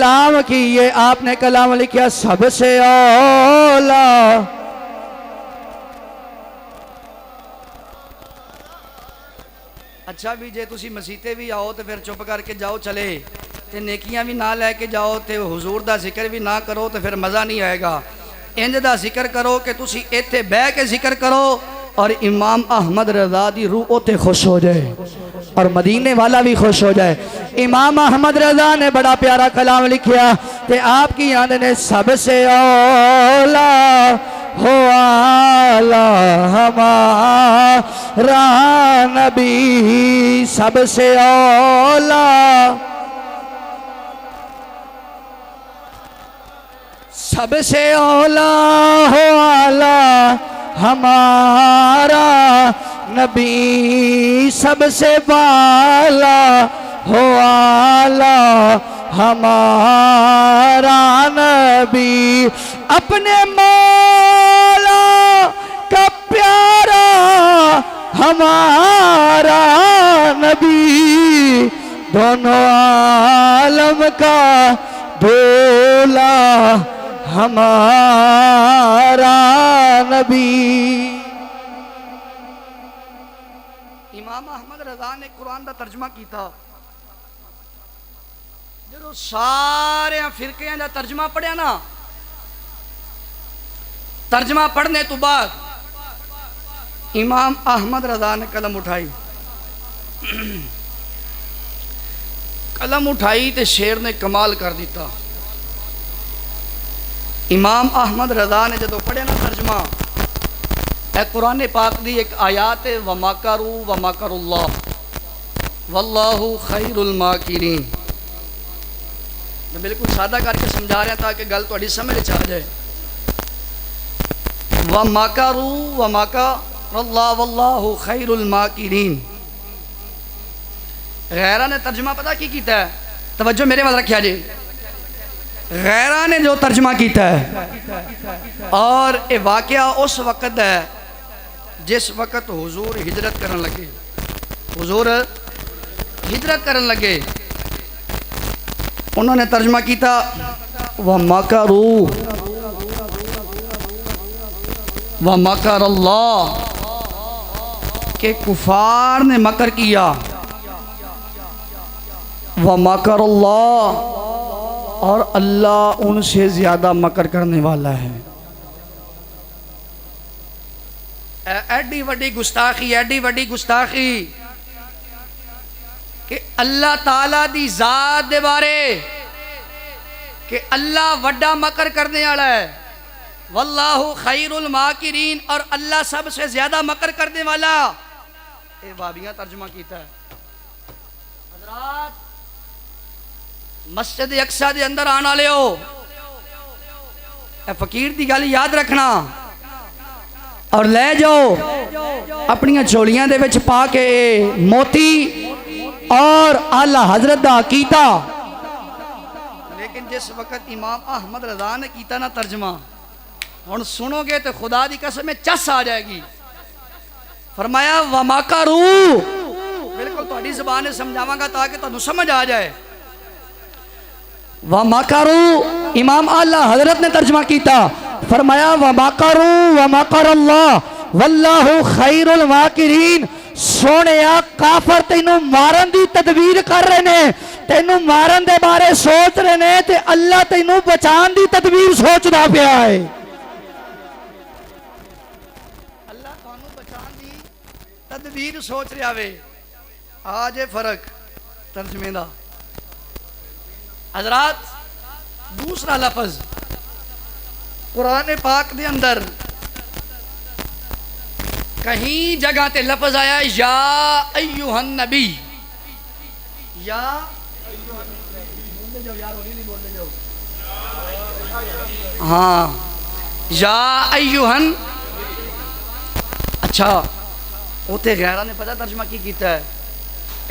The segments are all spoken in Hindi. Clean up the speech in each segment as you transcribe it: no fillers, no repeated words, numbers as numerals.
कलाम किए, आपने कलाम लिखा सबसे औला। अच्छा भी जे तुसी मसीते भी आओ तो फिर चुप करके जाओ चले, ते नेकियां भी ना लैके जाओ, तो हुजूर दा जिक्र भी ना करो, तो फिर मज़ा नहीं आएगा। इंज दा जिक्र करो कि तुसी इत्थे बह के जिक्र करो और इमाम अहमद रज़ा दी रूह उत्ते खुश हो जाए और मदीने वाला भी खुश हो जाए। इमाम अहमद रज़ा ने बड़ा प्यारा कलाम लिखा, ते आपकी आंद ने सबसे औला हो आला हमारा नबी, सबसे औला सबसे औला हो आला हमारा नबी, सबसे बाला हो आला हमारा नबी, अपने मौला का प्यारा हमारा नबी, दोनों आलम का दूल्हा हमारा नबी। इमाम अहमद रज़ा ने कुरान का तर्जमा किया। जो सारे फिरकियां का तर्जमा पढ़िया ना, तर्जमा पढ़ने तो बाद इमाम अहमद रज़ा ने कलम उठाई, कलम उठाई तो शेर ने कमाल कर दिता। इमाम अहमद रज़ा ने जो पढ़े ना तर्जमा, ए कुरान पाक दी एक आयात है, वमाकरू वमाकरुल्लाह वल्लाहु खैरुल माकिरीन। मैं बिल्कुल सादा करके समझा रहा ताकि गल थोड़ी समझ आ जाए। वमाकरू वमाकरुल्लाह वल्लाहु खैरुल माकिरीन। गैरा ने तर्जमा पता की कीता है, तवज्जो मेरे वाल रखिया जी। गैरा ने जो तर्जमा किया है, और ये वाकया उस वक़्त है जिस वक़्त हुजूर हिजरत करन लगे, हुजूर हिजरत करन लगे। उन्होंने तर्जमा किया व मकरू व मकर अल्लाह, के कुफार ने मकर किया, व मकर अल्लाह, और अल्लाह उनसे ज़्यादा मकर करने वाला है। एडी वड्डी गुस्ताखी, एडी वड्डी गुस्ताखी कि अल्लाह ताला दी जात दे बारे कि अल्लाह वड्डा मकर करने वाला है, वल्लाहु खैरुल माकिरीन, और अल्लाह सबसे ज़्यादा मकर करने वाला। ये वाबियाँ तर्जुमा किया है। हज़रात मस्जिद अक्सा दे अंदर आने वाले हो, फकीर की गल याद रखना और ले जाओ अपनियां झोलियां दे विच पा के मोती और आला हजरत दा कीता। लेकिन जिस वक्त इमाम अहमद रज़ा ने कीता ना तर्जमा, हुण सुनोगे तो खुदा दी कसम में चस आ जाएगी। फरमाया वमाकरू, बिल्कुल तुहाडी ज़बान में समझावांगा ताकि तुहानू समझ आ जाए। वमाकरू, इमाम आला हजरत ने तर्जमा किया, फरमाया वमाकरू वमाकर अल्लाह वल्लाहु खैरुल माकिरीन। सोने काफर तेनू मारन दी तदबीर कर रहे ने, तेनू मारन दे बारे सोच रहे ने, ते अल्लाह तेनू बचान दी तदबीर सोचदा पिया है। अल्लाह तुहानू बचान दी तदबीर सोच रहा वे। आज है फर्क तर्जमे दा। हजरात दूसरा लफ्ज कुरान पाक दे अंदर कहीं जगह ते लफ्ज आया या अय्युहन नबी, या हाँ या अय्युहन। अच्छा उते गैरा ने पता तर्जमा की कीता है,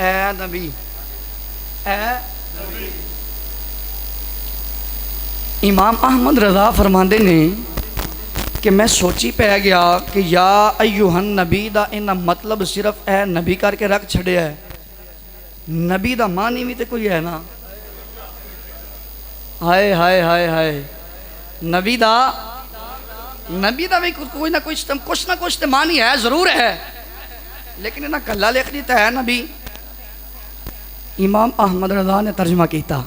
ए नबी, ए नबी। इमाम अहमद रज़ा फरमाते ने कि मैं सोची पै गया कि या अय्युहन नबी दा इन्ना मतलब सिर्फ ए नबी करके रख छड़िया है, नबी दा मानी भी तो कोई है ना। हाय हाय हाय हाय नबी दा भी कोई ना कुछ तो मानी है जरूर है, लेकिन इन्हें कला लिख दिता है नबी। इमाम अहमद रजा ने तर्जमा किया।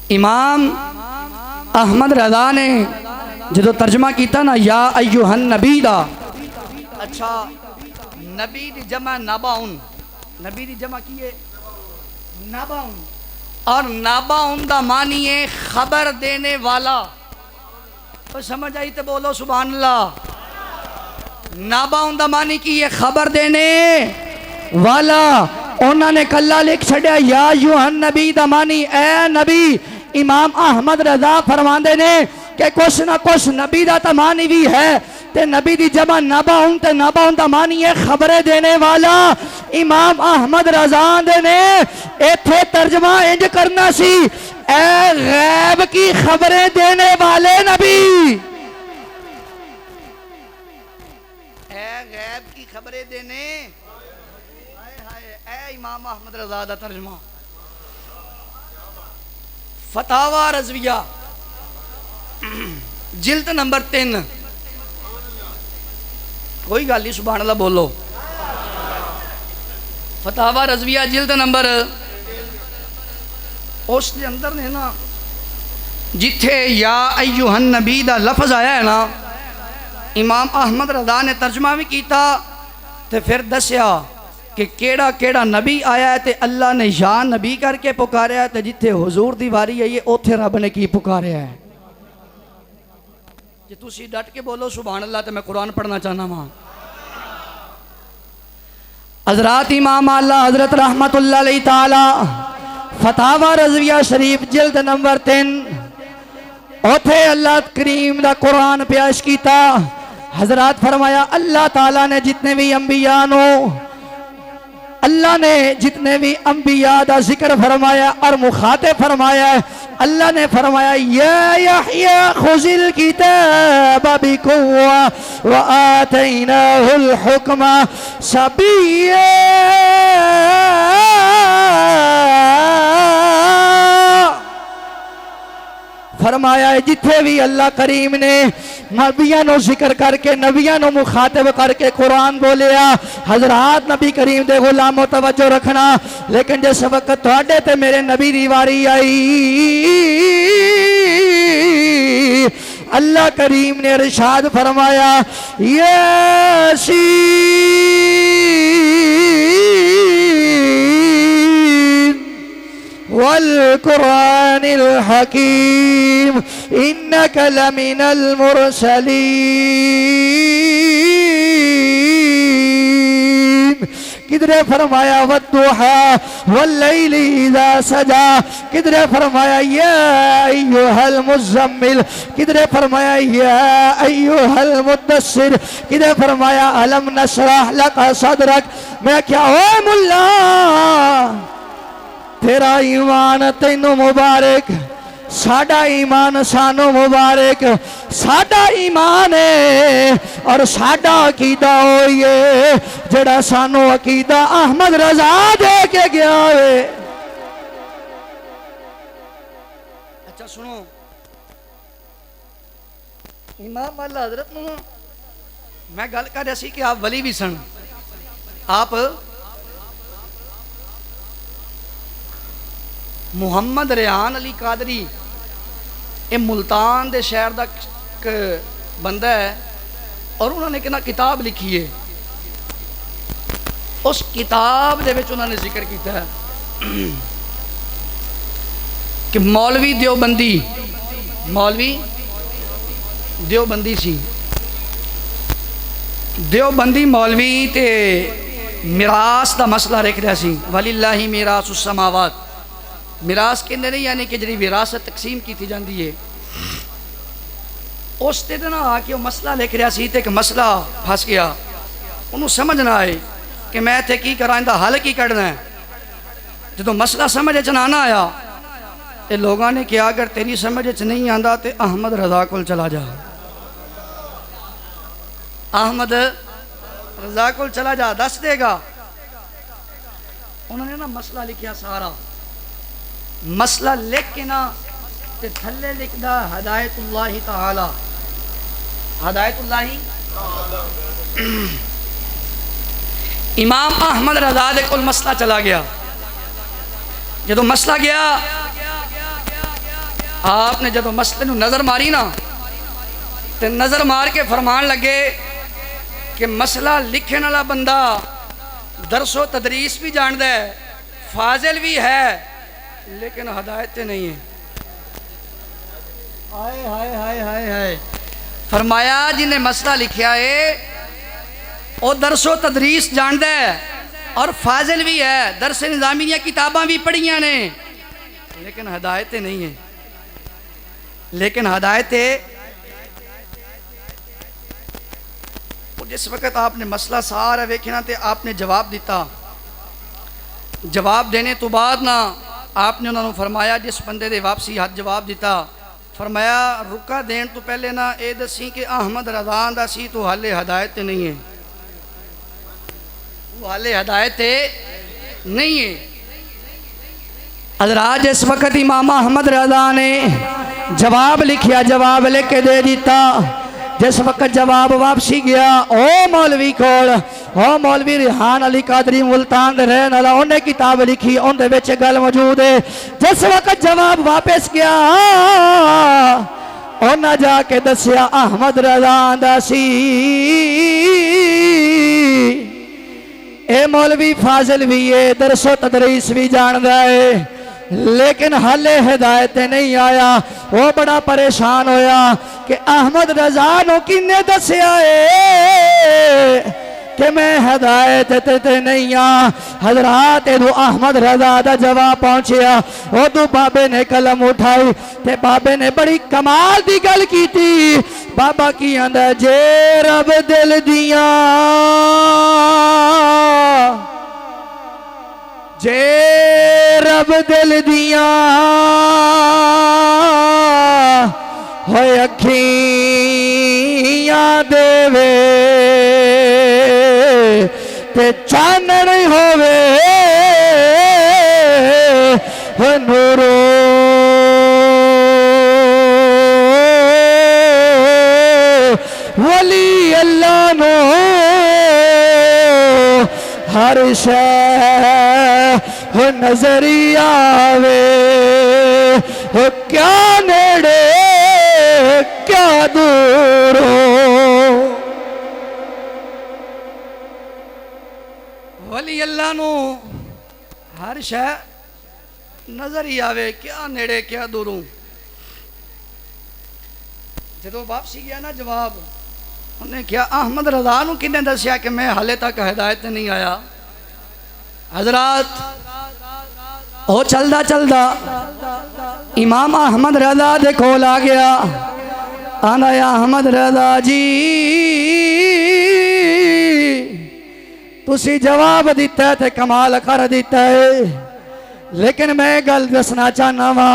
इमाम अहमद रजा ने जो तर्जमा किया ना या अय्युहन नबी दा, अच्छा नबी दी जमा नाबाउन, नबी दी जमा की है नाबाउन, और नाबाउन दा मानिए खबर देने वाला। तो समझ आई तो बोलो सुभान अल्लाह। नाबाउन दा मानी की है खबर देने वाला। उन्होंने कला लिख छड़िया या अय्युहन नबी दा मानी ए नबी। इमाम अहमद रजा फरमाते ने कि कुछ ना कुछ नबी दा तमानी भी है, ते नबी दी जमा नबाउन ते नबाउन दा मानी है खबरें देने वाला। इमाम अहमद रजा ने इथे तर्जमा इंज करना सी, ए गैब की खबरें देने वाले नबी, ए गैब की खबरें देने, हाय हाय ए इमाम अहमद रजा दा तर्जमा। फतावा रज़विया जिल्द नंबर 3, कोई गल नहीं सुभान अल्लाह बोलो। फतावा रज़विया जिल्द नंबर, उसके अंदर ने ना जिथे या अय्युहन नबी दा लफ्ज़ आया है ना, इमाम अहमद रज़ा ने तर्जमा भी किया तो फिर दसिया कि केड़ा केड़ा नबी आया है, ते अल्लाह ने या नबी करके पुकारिया है, तो जिथे हुजूर दी वारी आई है उथे रब ने की पुकारिया है। जे तुसी डट के बोलो सुभान अल्लाह तो मैं कुरान पढ़ना चाहना वहाँ। हजरत इमाम आला हजरत रहमतुल्लाह अलैहि ताला फतावा रज़विया शरीफ जिल्द नंबर 3, उथे अल्लाह करीम दा कुरान पेश किया। हजरत फरमाया अल्लाह ताला ने जितने भी अंबिया नो, अल्लाह ने जितने भी अंबिया दा जिक्र फरमाया और मुखातिब फरमाया, अल्लाह ने फरमाया या यहया खुज़िल किताब बिकुव्वा व आतैनाहुल हुक्मा सबिय्या। फरमाया जिथे भी अल्लाह करीम ने नबियां नो जिक्र करके नबियां नो मुखातिब करके कुरान बोलिया, हजरात नबी करीम दे गुलामों तवज्जो रखना। लेकिन जिस वक्त तुहाडे ते मेरे नबी दी वारी आई, अल्लाह करीम ने इरशाद फरमाया यासीन वल कुरानिल हकीम इन्नका लमिनल मुरसलीन। किधरे फरमाया वद्दुहा वल्लैलि इज़ा सजा, किधरे फरमाया या अय्युहल मुज़म्मिल, किधरे फरमाया या अय्युहल मुद्दस्सिर, किधरे फरमाया अलम नशरह लका सदरक। मैं क्या हो मुल्ला तेरा ईमान तैनू मुबारक, साडा ईमान सानू मुबारक। साडा ईमान है और साडा अकीदा होई है जेड़ा सानू अकीदा अहमद रजा दे के गया है। अच्छा सुनो, इमाम वाला हजरत नू मैं गल कर रहा सी कि आप वली भी सन, आप मुहम्मद रियान अली कादरी ये मुल्तान दे शहर का बंदा है और उन्होंने कितना किताब लिखी है। उस किताब दे विच उन्होंने जिक्र किया है कि मौलवी देवबंदी सी, देवबंदी मौलवी ते मिरास का मसला रख रहा सी। वलिल्लाहि मिरासुस समावात, मिरास कहते नहीं यानी कि जी विरासत तकसीम की जाती है। उस दिन ना आके मसला लिख रहा सी, एक मसला फस गया, उन्होंने समझ ना आए कि मैं इतने की करा, इनका हल की कढ़ना है। जो मसला समझ च ना आया तो लोगों ने कहा अगर तेरी समझ च नहीं आता तो अहमद रजा को चला जा, अहमद रजा को चला जा, दस देगा। उन्होंने ना मसला लिखा सारा, मसला लिख के ना ते थल्ले लिखदा हिदायतुल्लाह ताला, हिदायतुल्लाह। इमाम अहमद रज़ा दे कोल मसला चला गया। जो मसला गया, आपने जो मसले नूं नज़र मारी ना ते नज़र मार के फरमान लगे कि मसला लिखने वाला बंदा दरसो तदरीस भी जानता है, फाजिल भी है, लेकिन हदायत नहीं है। हाय हाय हाय हाय हाय। फरमाया जिन्हें मसला लिखा है वो दरसो तदरीस जानता है और फाजिल भी है, दरस निज़ामी दी किताबां भी पढ़िया ने, लेकिन हदायत नहीं है। लेकिन हदायत जिस वक्त आपने मसला सारा वेखना तो आपने जवाब दिता, जवाब देने तो बाद ना आपने उन्होंने फरमाया जिस बंदे दे वापसी हाथ जवाब दिता, फरमाया रुका देन तो पहले ना ये दसी कि अहमद रज़ा दा सी तो हाले हदायत नहीं है, वो हाले हदायत नहीं है। हज़रात जिस वक्त इमाम अहमद रज़ा ने जवाब लिखा, जवाब लिख के दे दिता, जिस वक्त जवाब वापसी गया ओ मौलवी कोल, ओ मौलवी रिहान अली कादरी मुल्तान दे रहने वाला, उन्हें किताब लिखी, उनदे विच गल मौजूद है। जिस वक्त जवाब वापस गया उन्हें जाके दसिया अहमद रज़ा दा सी, ए मौलवी फाजिल भी है, दरसो तदरीस भी जानदा है, लेकिन हाले हिदायत नहीं आया। वो बड़ा परेशान होया कि अहमद रज़ा नो किन्ने दसिया है कि मैं हिदायत ते नहीं आ। हज़रात जो अहमद रज़ा दा जवाब पहुंचया, उदू बाबे ने कलम उठाई ते बाबे ने बड़ी कमाल दी गल की थी। बाबा की आंदा जे रब दिल दिया, जे रब दिल दिया होए अखियां देवे ते चानण होवे हो नूरो वली अल्लाह नो हर शय हो नजरी आवे, हो क्या नेड़े क्या दूर हो, वली अल्लाह नो हर शय नजर ही आवे, क्या नेड़े क्या दूरों। जो वापसी गया ना जवाब, उन्हें क्या अहमद रज़ा नूं किन्ने दसिया कि मैं हाले तक हिदायत नहीं आया। हज़रात वो चलदा चलदा इमाम अहमद रज़ा दे कोल आ गया, आंदा अहमद रज़ा जी तुसी जवाब दिता ते कमाल कर दिता है, लेकिन मैं गल दसना चाहना वा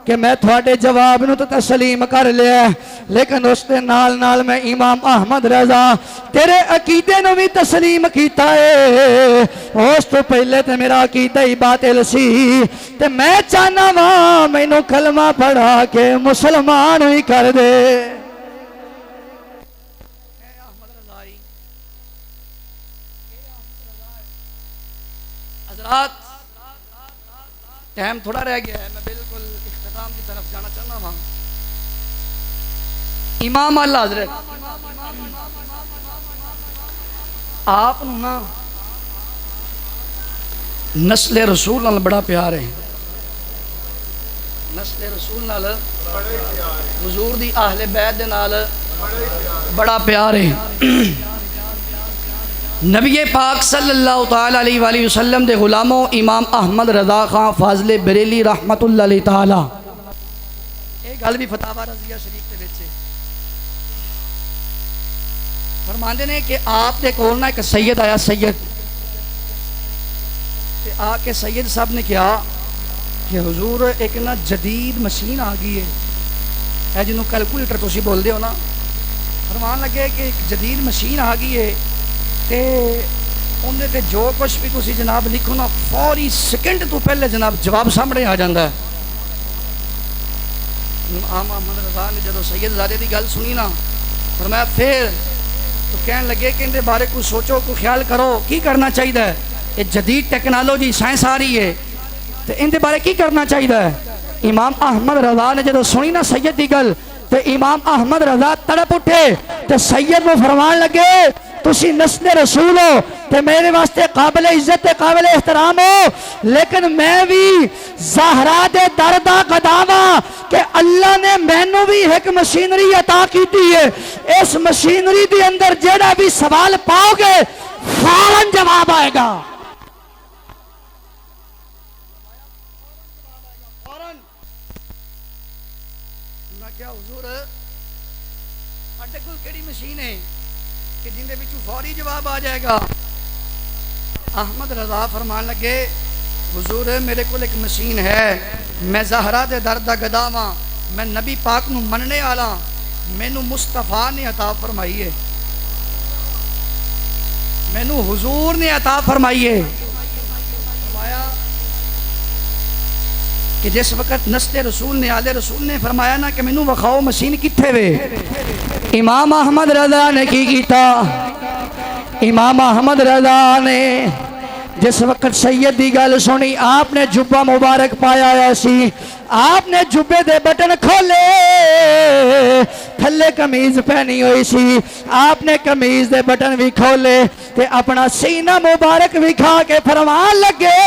कि मैं थोड़े जवाब नूं तो तस्लीम कर लिया, लेकिन उसके नाल नाल मैं इमाम अहमद रज़ा तेरे अकीदे नूं भी तस्लीम कीता है। उस तो पहले तो मेरा अकीदा ही बातिल सी, ते मैं चाहना वा मैनू कलमा पढ़ा के मुसलमान ही कर दे। हज़रात टाइम थोड़ा रह गया है, मैं बिल्कुल इख्तिताम की तरफ जाना चाहना वहां। इमाम अल्लाह हज़रत आप ना नस्ल रसूल नाल बड़ा प्यार है, नस्ल रसूल नाल हुजूर दी आहले बैत दे नाल बड़ा प्यार है। नबी पाक सल्लल्लाहु ताला अलैहि वसल्लम दे गुलामों इमाम अहमद रज़ा खां फाज़िल बरेली रहमतुल्लाह अलैहि ताला, एक गल भी फतावा रज़िया शरीफ दे विच फरमांदे ने कि आप दे कोल ना एक सैयद आया, सैयद ते आके सैयद साहब ने कहा कि हुजूर एक ना जदीद मशीन आ गई है, जिन्होंने कैलकुलेटर तुसी बोलते हो ना, फरमान लगे कि एक जदीद मशीन आ गई है ते उन्हें ते जो कुछ भी तुसी जनाब लिखो ना फौरी सेकंड तो पहले जनाब जवाब सामने आ जाता है। इमाम अहमद रज़ा ने जो सैयदजादे की गल सुनी ना, फरमाया फिर तो कहन लगे कि इनके बारे कुछ सोचो, कुछ ख्याल करो, की करना चाहिए। ये जदीद टेक्नोलॉजी साइंस आ रही है तो इनके बारे की करना चाहिए। इमाम अहमद रज़ा ने जो सुनी ना सैयद की गल, तो इमाम अहमद रज़ा तड़प उठे तो सैयद को फरमान लगे तुसी नस्ल रसूल हो तो मेरे वास्ते काबिल इज्जत काबिल एहतराम हो, लेकिन मैं भी ज़हरा दे दर दा गदावा कि अल्लाह ने मैनू भी एक मशीनरी अता की है। इस मशीनरी के अंदर जेड़ा भी सवाल पाओगे फौरन जवाब आएगा। क्या हुजूर अड्डे कोल केड़ी मशीन है कि जिंदे विचों फौरी जवाब आ जाएगा। अहमद रज़ा फरमान लगे हुजूर मेरे को एक मशीन है, मैं ज़हरा दे दर दा गदा वां, मैं नबी पाक नूं मनने वाला, मैनू मुस्तफा ने अता फरमाई है, मैनू हुजूर ने अता फरमाई है। फरमाया कि जिस वक्त नस्ल रसूल ने आले रसूल ने फरमाया ना कि मैनू वखाओ मशीन किथे वे, इमाम अहमद रज़ा ने की कीता। इमाम अहमद रज़ा ने जिस वक्त सैयद की गल सुनी, आपने जुब्बा मुबारक पाया हुआ सी, आपने जुब्बे दे बटन खोले, थल्ले कमीज पहनी हुई सी, आपने कमीज दे बटन भी खोले ते अपना सीना मुबारक विखा के फरमान लगे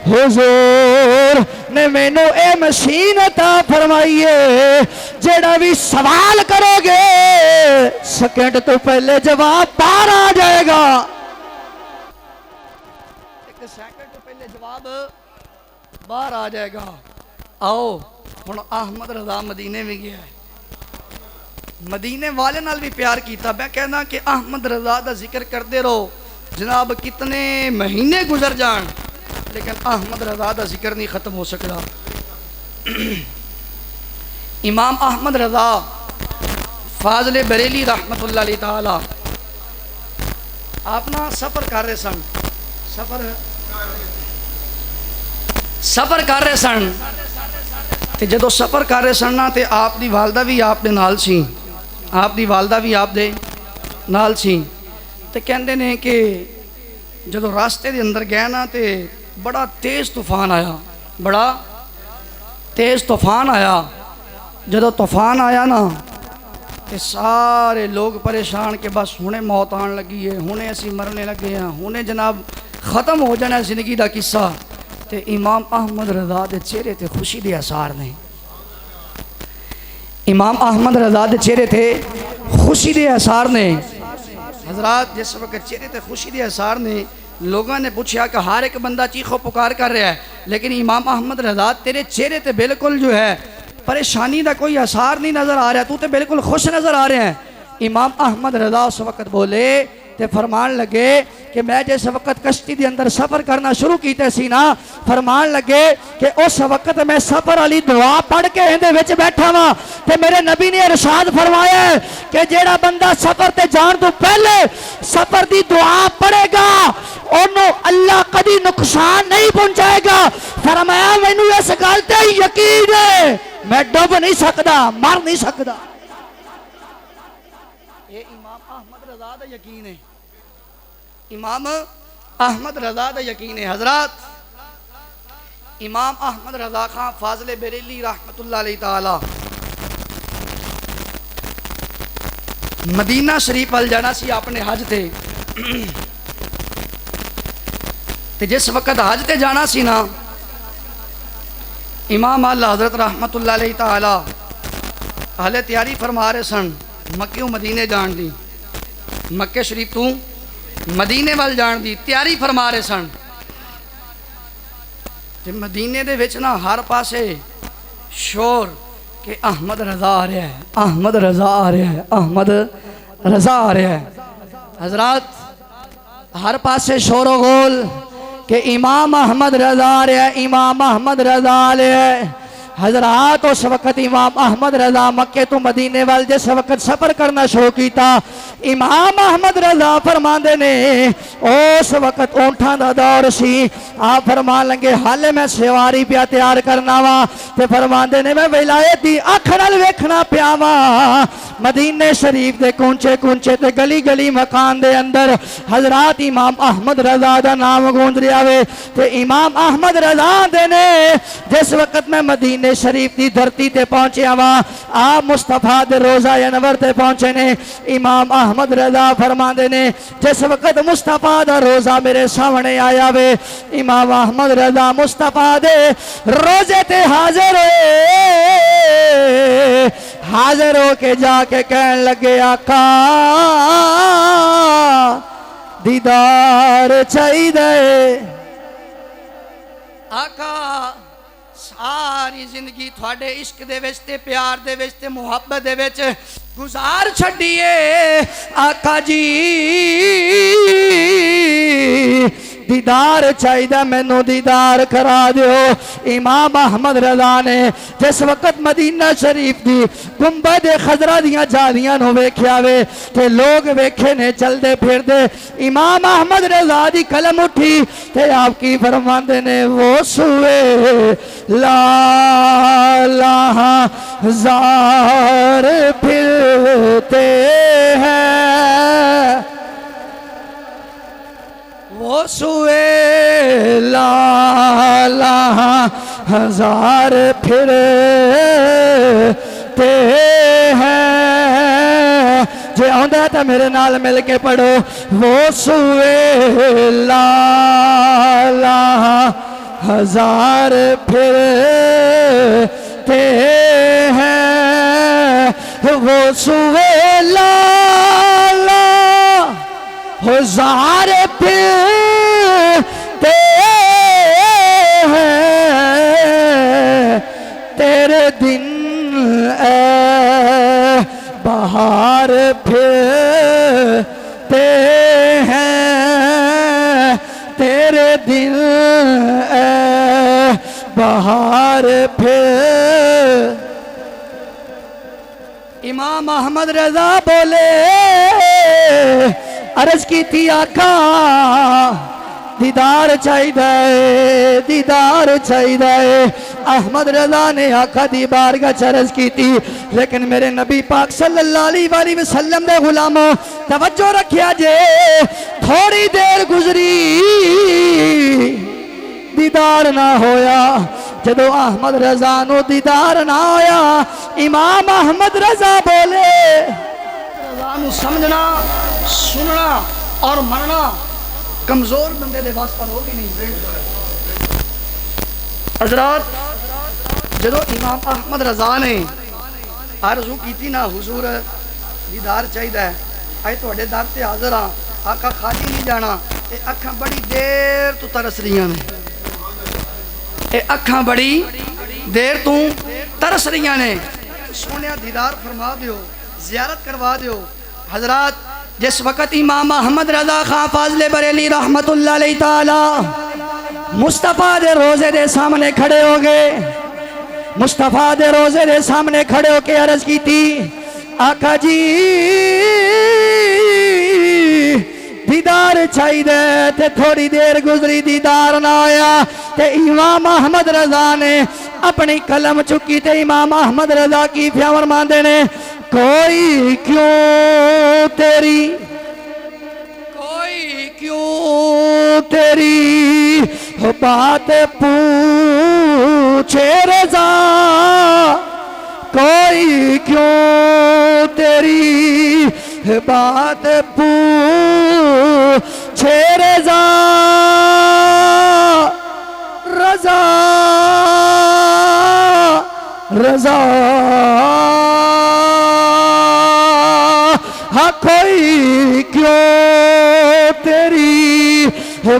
हुजूर ने मैनू ए मशीन अता फरमाई है, जेड़ा भी सवाल करोगे सेकंड तो पहले जवाब बाहर आ जाएगा। एक सेकंड तो पहले जवाब बाहर आ जाएगा। आओ हुण अहमद रज़ा मदीने में गया है, मदीने वाले नाल भी प्यार किया। मैं कहना कि अहमद रज़ा का जिक्र करते रहो जनाब कितने महीने गुजर जान, लेकिन अहमद रज़ा का जिक्र नहीं ख़त्म हो सकता। इमाम अहमद रज़ा फाज़िल बरेली रहमतुल्लाह अलैह ताला आप ना सफ़र कर रहे सन, सफ़र कर रहे सन ते जदों सफ़र कर रहे सन ना ते आप दी वालदा भी आप दे नाल सी, आप दी वालदा भी आप दे नाल सी। ते कहंदे ने कि जदों रास्ते दे अंदर गए ना ते बड़ा तेज़ तूफान आया, बड़ा तेज़ तूफान आया। जदों तूफान आया ना ते सारे लोग परेशान कि बस हुणे मौत आन लगी है, हुणे असी मरने लगे हैं, हुणे जनाब ख़त्म हो जाना जिंदगी का किस्सा। ते इमाम अहमद रज़ा के चेहरे ते खुशी के आसार ने, इमाम अहमद रज़ा के चेहरे ते खुशी के आसार ने। हजरात जिस वक्त चेहरे ते खुशी के आसार ने, लोगों ने पूछा कि हर एक बंदा चीखो पुकार कर रहा है, लेकिन इमाम अहमद रज़ा तेरे चेहरे ते बिल्कुल जो है परेशानी का कोई आसार नहीं नज़र आ रहा, तू तो बिल्कुल खुश नज़र आ रहा है। इमाम अहमद रज़ा उस वक्त बोले ते फरमान लगे कि मैं जिस वक्त कश्ती के अंदर सफ़र करना शुरू किया सी ना, फरमान लगे कि उस वक्त मैं सफ़र वाली दुआ पढ़ के इहदे विच बैठा वां ते मेरे नबी ने इरशाद फरमाया कि जेड़ा बंदा सफ़र ते जान तो पहले सफ़र की दुआ पढ़ेगा ओनू अल्लाह कभी नुकसान नहीं पहुंचाएगा। फरमाया मैनू इस गल ते यकीन है, मैं डुब नहीं सकता, मर नहीं सकता। ये इमाम अहमद रज़ा दा यकीन है, इमाम अहमद रज़ा दा यकीन है। हजरात इमाम अहमद रज़ा खां फाज़िल बरेली रहमतुल्लाह अलैह ताला मदीना शरीफ अल जाना सी अपने हज ते, ते जिस वक्त हज ते जाना सी ना, इमाम आला हज़रत रहमतुल्लाह अलैह ताला हले तैयारी फरमा रहे सन मक्के मदीने जान दी, मक्के शरीफ तू मदीने वाल जान दी तैयारी फरमा रहे सन। ते मदीने दे विच ना हर पासे शोर कि अहमद रज़ा आ रहा है, अहमद रज़ा आ रहा है, अहमद रज़ा आ रहा है। हजरात हर पासे शोरो गोल कि इमाम अहमद रज़ा आ रहा है, इमाम अहमद रज़ा आ रहा है। हजरात उस वक्त इमाम अहमद रजा मक्के तो मदीने वाल जिस वक्त सफर करना शुरू किया, इमाम अहमद रजा फरमाते ने उस वक्त ऊंठा का दौर सी। आप फरमा लगे हाले मैं सवारी पिया तैयार करना वा, ते फरमाते ने मैं विलायत दी अख नाल वेखना पिया वा। मदीने शरीफ के कूंचे कूंचे ते गली गली मकान दे अंदर हजरात इमाम अहमद रजा का नाम गूंज रहा वे। ते इमाम अहमद रजा दे ने जिस वक्त मैं मदीने शरीफ की धरती ते पहुंचा वा, आप मुस्तफा दे रोजा अनवर ते पहुंचे ने। इमाम अहमद रजा फरमाते ने जिस वक्त मुस्तफा दा रोजा मेरे सामने आया वे, इमाम अहमद रजा मुस्तफा दे रोजे ते हाजिर होए। हाजिर होके जाके कहन लगे आका दीदार चाहिए। आका सारी जिंदगी थोड़े इश्क दे विच ते प्यार दे विच ते मुहब्बत दे विच गुजार छड्डीए, आका जी दीदार चाहिए मैनू दीदार करा दियो। इमाम अहमद रजा ने जिस वक्त मदीना शरीफ की गुंबद खजरा दियां जादियां नूं वेख्या वे ते लोग वेखे ने चलते फिरते, इमाम अहमद रजा दी कलम उठी ते आप की फरमाते ने वो सुए ला जार फिरते हैं, वो सुए लाला हजार फिरते हैं। जे आंदा तो मेरे नाल मिल के पढ़ो, वो सुए लाला हजार फिरते हैं, वो सुए लाला हजार फिरते हैं। तेरे दिन बाहर फिरते हैं, तेरे दिन बाहर फिर। इमाम अहमद रजा बोले अर्ज की थी आका दीदार चाहिए, दीदार चाहिए। अहमद रजा ने आका दी बारगाह च अर्ज की थी, लेकिन मेरे नबी पाक सल्लल्लाहु अलैहि वसल्लम दे गुलामों तवज्जो रखिया जे, थोड़ी देर गुजरी दीदार ना होया। जदों अहमद रजा नो दीदार ना होया, इमाम अहमद रजा बोले रजा नू समझना सुनना और मनना कमजोर बंदे दे वास्ते होगी नहीं। हजरात जदों इमाम अहमद रजा ने आरज़ू की ना हुजूर दीदार चाहिए, अज तुहाडे दर ते हाज़र हाँ, आका खाली नहीं जाना। ये अखां बड़ी देर तो तरस रही ने, ये अखां बड़ी देर तू तरस रही ने। सोने दीदार फरमा दियो, जियारत करवा दियो। हजरात जिस वक़्त इमाम अहमद रजा खां फाज़ले बरेली रहमतुल्लाह अलैहि ताला मुस्तफ़ा दे रोज़े दे सामने खड़े हो गए, मुस्तफ़ा दे रोज़े दे सामने खड़े होके अर्ज की थी आका जी दीदार चाहिए। ते थोड़ी देर गुजरी दीदार ना आया, ते इमाम अहमद रजा ने अपनी कलम चुकी ते इमाम अहमद रजा की फ्यावर मांदे ने कोई क्यों तेरी, कोई क्यों तेरी बात पूछे रजा, कोई क्यों तेरी बात पूछे रजा। रजा रजा हाँ कोई क्यों तेरी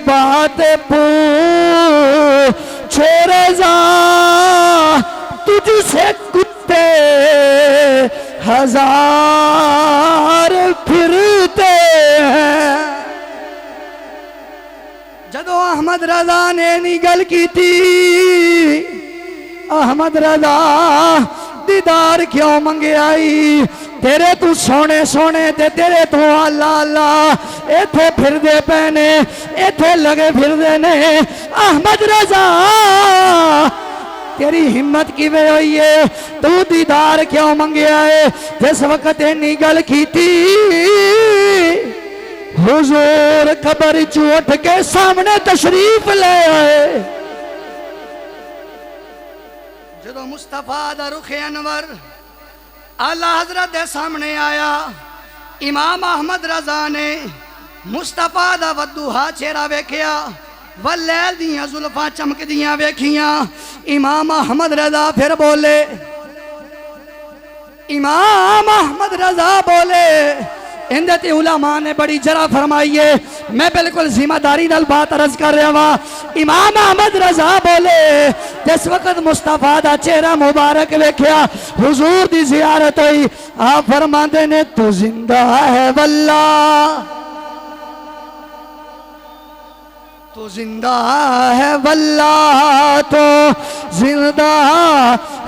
बात पूछे रजा, तुझसे कुत्ते हजार फिरते हैं। जदों अहमद रजा ने नी गल की थी, अहमद रजा दीदार क्यों मंगे आई तेरे तू सोने सोने ते तेरे तू आला आला इथे फिरदे पैने इथे लगे फिरदे ने अहमद रजा तेरी हिम्मत किवें होई है तू दीदार क्यों मंगया है जिस वक्त इन्नी गल कीती हुजूर कबर चो उठ के सामने तशरीफ ले आए जदों मुस्तफा दा रुखे अनवर आला हजरत दे सामने आया इमाम अहमद रजा ने मुस्तफा दा वद्दुहा चेहरा वेखिया वलैल दियां जुल्फां चमकदियां वेखियां इमाम अहमद रजा फिर बोले इमाम अहमद रजा बोले इंदे ते उलमा ने बड़ी जरा फरमाई है मैं बिल्कुल जिम्मेदारी नाल बात अर्ज कर रहा वा इमाम अहमद रजा बोले जिस वक्त मुस्तफा दा चेहरा मुबारक वेख्या हुजूर दी जियारत हुई आप फरमाते ने तू जिंदा है वल्ला तो जिंदा है वल्ला तो जिंदा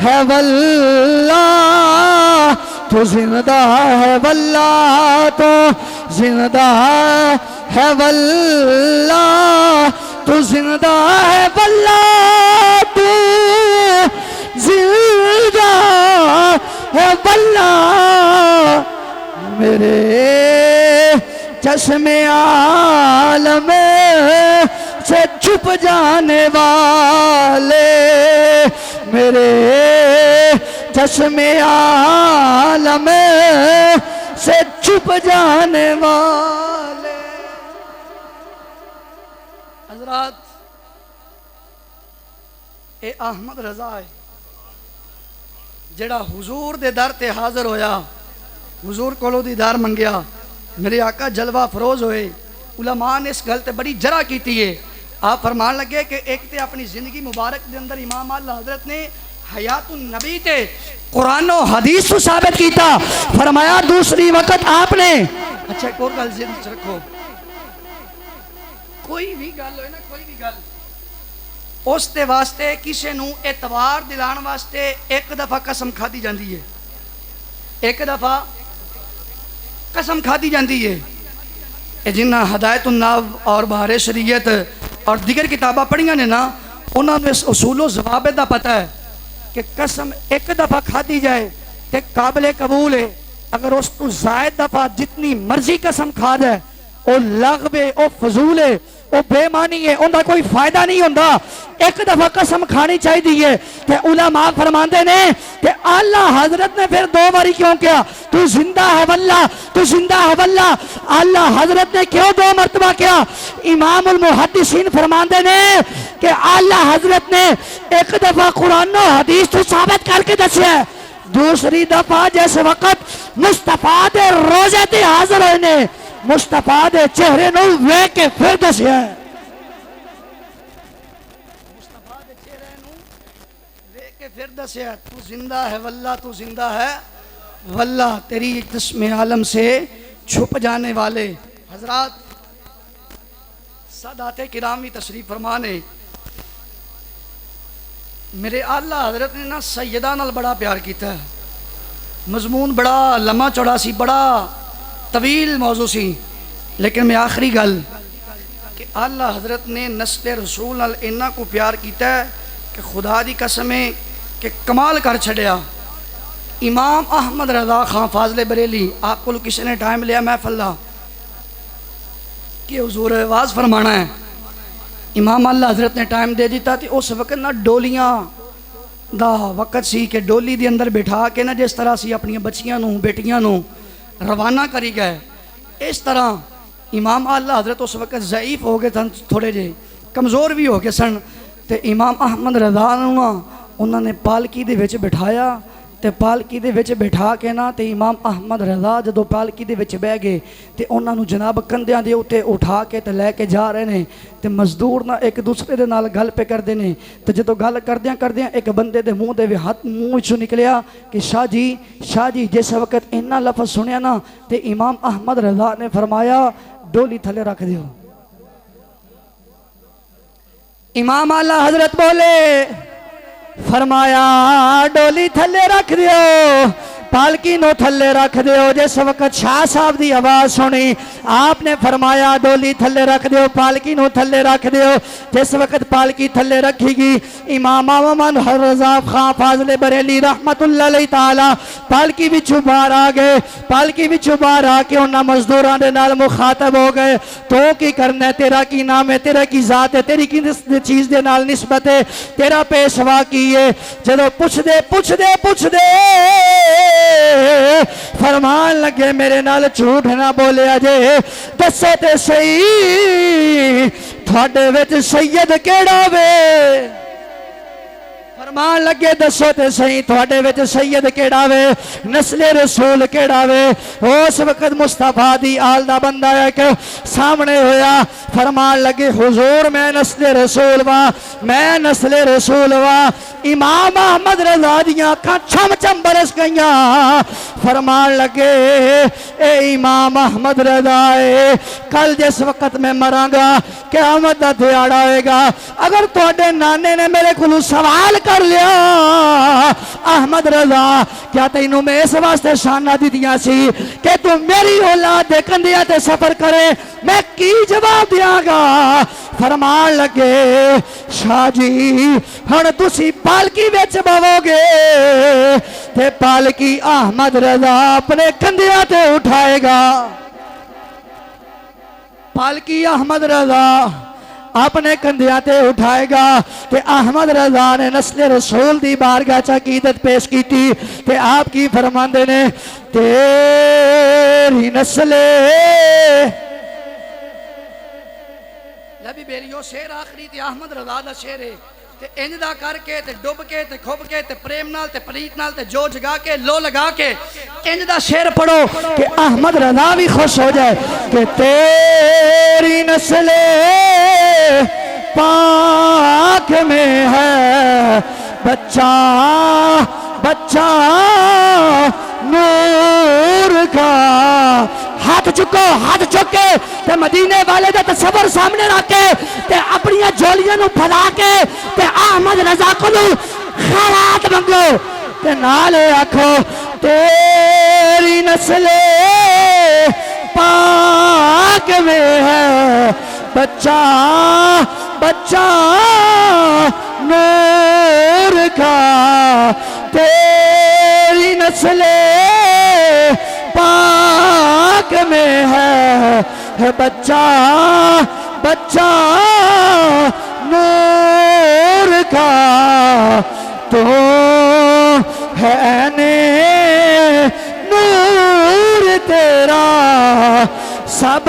है वल्ला तो जिंदा है वल्ला तो जिंदा है वल्ला तो जिंदा है वल्ला तो जिंदा है वल्ला मेरे चश्मे आलम से छुप जाने वाले मेरे चश्मे आलम से छुप जाने वाले हजरात ए अहमद रजा है जेड़ा हुजूर दे दर ते हाजिर होया हुजूर कोलों दीदार मंगया मेरे आका जलवा फरोज होए उलमा ने इस गल ते बड़ी जरा की है आप फरमान लगे कि एक ते अपनी जिंदगी मुबारक के अंदर इमाम आला हजरत ने हयातुन नबी ते कुरान और हदीस को साबित किया फरमाया दूसरी वक्त आपने अच्छा एक और गल जिंद च रखो कोई भी गल होए ना कोई भी गल उस दे वास्ते किसी नू एतवार दिलाने वास्ते एक दफा कसम खादी जाती है एक दफा कसम खादी जाती है जिन्ना हदायतुन्नाब और बहारे शरीयत और दिगर किताबा पढ़िया ने ना उन्होंने इस उसूलो जवाब का पता है कि कसम एक दफा खादी जाए तो काबिल कबूल है अगर उस तू जायद दफा जितनी मर्जी कसम खा जाए वो लगबे वो फजूल है वो बेमानी है उनका कोई फायदा नहीं होता एक दफा कसम खानी चाहिए ते उलमा फरमाते ने कि आला हजरत ने फिर दो बारी क्यों किया तू जिंदा है वल्ला तू जिंदा है वल्ला आला हजरत ने क्यों दो मर्तबा किया इमाम उल मुहद्दिसीन फरमाते ने कि आला हजरत ने एक दफा कुरान और हदीस तो साबित करके दसिया दूसरी दफा जिस वक्त मुस्तफा दे रोजे ते हाजिर होए ने मुस्तफा दे चेहरे नू वेख के फिर दसिया मुस्तफा दे चेहरे नू वेख के फिर दसिया तू जिंदा है वल्ला तू जिंदा है वल्ला तेरी चश्मे आलम से छुप जाने वाले हजरात सादाते किरामी तशरीफ फरमाने मेरे आला हजरत ने ना सैयदा नाल बड़ा प्यार किया है मजमून बड़ा लम्मा चौड़ा सी बड़ा तवील मौजू सी लेकिन मैं आखिरी गल कि आला हजरत ने नस्ल रसूल नाल इन्ना को प्यार किया है कि खुदा दी कसम है कि कमाल कर छड़िया इमाम अहमद रजा खां फाजले बरेली आपको किसी ने टाइम लिया महफल दा कि हुजूर आवाज़ फरमाना है इमाम आला हजरत ने टाइम दे दिता तो उस वक्त ना डोलियां दा वक्त सी कि डोली दे अंदर बिठा के ना जिस तरह सी अपन बच्चियां नूं बेटियां नूं रवाना करी गए इस तरह इमाम आला हजरत उस वक्त ज़ईफ हो गए सन थोड़े जे कमज़ोर भी हो गए सन तो इमाम अहमद रजा ना उन्होंने पालकी दे विच बिठाया तो पालकी दे विच बिठा के ना तो इमाम अहमद रजा जो पालकी दे विच बह गए तो उन्होंने जनाब कंधियां दे उत्ते उठा के तो लैके जा रहे हैं तो मजदूर ना एक दूसरे दे नाल गल पे करते हैं तो जो गल करद्या करद्या एक बंदे दे मूँह दे हाथ मूँह चों निकलिया कि शाह जी जिस वक्त इन्ना लफ्ज़ सुनिया ना तो इमाम अहमद रजा ने फरमाया डोली थले रख दियो इमाम आला हजरत बोले फरमाया डोली थले रख दियो, पालकी नो थले रख दियो। जिस वक्त शाह साहब की आवाज सुनी आपने फरमाया डोली थले रख दियो, पालकी नो थले रख दियो। जिस वक्त पालकी थले रखीगी इमाम मोहम्मद रज़ा खां फाज़िल बरेली रहमतुल्लाह अलैहि ताला पालकी विचों बाहर आ गए। पालकी विचों बाहर आके उन्हां मजदूरां दे नाल मुखातब हो गए। तो की करना है, तेरा की नाम है, तेरा की जात है, तेरी की चीज दे नाल निस्बत है, तेरा पेशवा की है। जदों पुछदे पुछदे पुछदे फरमान लगे मेरे नाल झूठ ना बोलिया जे, दसो ते सही थोड़े विच सैयद केड़ा वे। फरमान लगे दसो ते सही थोड़े विच सैयद केड़ा वे, नस्ले रसूल केड़ा वे। उस वक्त मुस्तफा दी आल दा बंदा एक सामने होया। फरमान लगे हुजूर मैं नस्ले रसूल वा, मैं नस्ले रसूल वा। इमाम अहमद रज़ा दियां अखां छम छम बरस गईयां। फरमान लगे ए इमाम अहमद रज़ा है, कल जिस वक्त मैं मरांगा क़यामत दा दिहाड़ा होएगा, अगर तुहाडे नाने ने मेरे कोलों सवाल कर लिया अहमद रज़ा क्या तैनू मैं इस वास्ते शाना दित्तियां सी कि तू मेरी औलाद दे कंधियां ते सफर करे, मैं की जवाब दियांगा। फरमान लगे शाह जी हुण तुसी पालकी विच बवोगे ते पालकी अहमद रज़ा अपने कंधियां ते उठाएगा। पालकी अहमद रज़ा अपने कंधियां ते उठाएगा। ते अहमद रज़ा ने नस्ले रसूल दी बारगाह च अकीदत पेश की ते आप की फरमांदे ने तेरी नस्ले लबी बेलियो शेर आखरी ते अहमद रज़ा दा शेर है। ते इंज दा करके ते डुब के ते खुब के ते प्रेम नाल ते प्रीत नाल ते जो जगा के लो लगा के इंज दा शेर पढ़ो कि अहमद रज़ा भी खुश हो जाए कि तेरी नस्ले पाक में है बच्चा बच्चा नूर का। हाथ चुको, हाथ चुके ते मदीने वाले दा तस्वर सामने रख के ते अपनी झोलियां नु फैला के ते अहमद रज़ा कोलों खैरात मंगो ते नाल आखो तेरी नस्ले पाक में है बच्चा बच्चा नूर का। तेरी नस्ले पाक में है बच्चा बच्चा नूर का। तो है ने नूर तेरा सब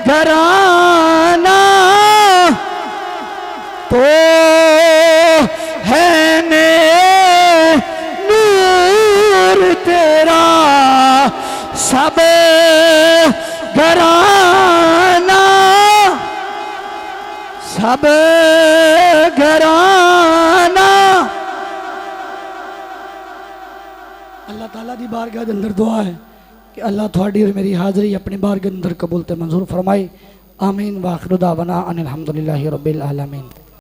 घराना, तो है ने नूर तेरा सब घराना सब घराना। अल्लाह ताला दी बारगाह दे अंदर दुआ है कि अल्लाह थोड़ी और मेरी हाज़री अपनी बारगाह अंदर कबूल ते मंजूर फरमाए। आमीन। वाखिर दावना अनिल हम्दुलिल्लाहि रब्बिल आलमीन।